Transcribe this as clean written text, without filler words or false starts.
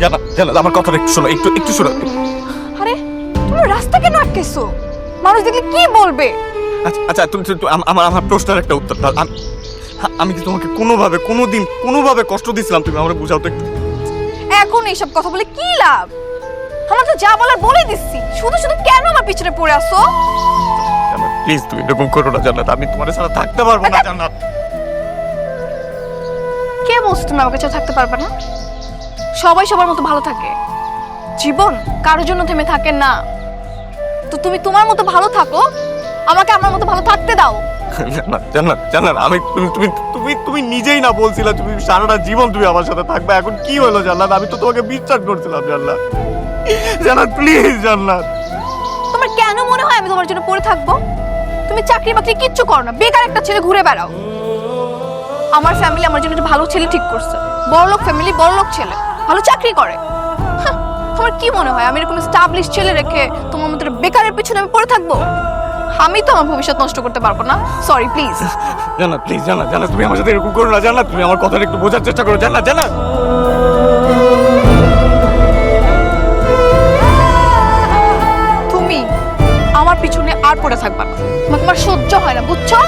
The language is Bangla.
জানা জানা আমার কথাটা একটু শোনো, একটু একটু শোনো। আরে তুমি রাস্তা কেন আটকেছো? মানুষ দেখলে কি বলবে? আচ্ছা আচ্ছা তুমি আমার আমার প্রশ্নের একটা উত্তর দাও। আমি কি তোমাকে কোনোভাবে কোনোদিন কোনোভাবে কষ্ট দিয়েছিলাম? তুমি আমাকে বুঝাও তো একটু। এখন এইসব কথা বলে কি লাভ? আমার তো যা বলার বলে দিচ্ছি, শুধু শুধু কেন আমার পিছনে পড়ে আসো? জান্নাত প্লিজ তুমি এরকম করো না জান্নাত, আমি তোমার ছাড়া থাকতে পারবো না জান্নাত। কে বলছো তুমি আমার কাছে থাকতে পারবে না? সবাই সবার মতো ভালো থাকে, জীবন কারোর জন্য থেমে থাকে না। তো তুমি তোমার মতো ভালো থাকো, আমাকে আমার মতো ভালো থাকতে দাও। জান্নাত জান্নাত জান্নাত আমি তুমি তুমি তুমি তুমি নিজেই না বলছিলা তুমি সারাটা জীবন তুমি আমার সাথে থাকবে, এখন কি হলো জান্নাত? আমি তো তোমাকে বিশ্বাস করছিলাম জান্নাত। জান্নাত প্লিজ জান্নাত। তোমার কেন মনে হয় আমি তোমার জন্য পড়ে থাকবো? তুমি চাকরি বাকরি কিচ্ছু করো না, বেকার একটা ছেলে ঘুরে বেড়াও। আমার ফ্যামিলি আমার জন্য একটা ভালো ছেলে ঠিক করছে, বড়লোক ফ্যামিলি, বড়লোক ছেলে, ভালো চাকরি করে। হাহ, তোমার কি মনে হয় আমি এরকম স্টাবলিশ ছেলে রেখে তোমার মতো বেকারের পিছনে আমি পড়ে থাকবো? আমি তো আমার ভবিষ্যৎ নষ্ট করতে পারবো না। Sorry please. জান্নাত প্লিজ জান্নাত জান্নাত তুমি আমার সাথে এরকম করো না জান্নাত, তুমি আমার কথাটা একটু বোঝার চেষ্টা করো জান্নাত জান্নাত। তুমি আমার পিছনে আর পড়ে থাকবা না, তোমাকে আমার সহ্য হয় না, বুঝছো?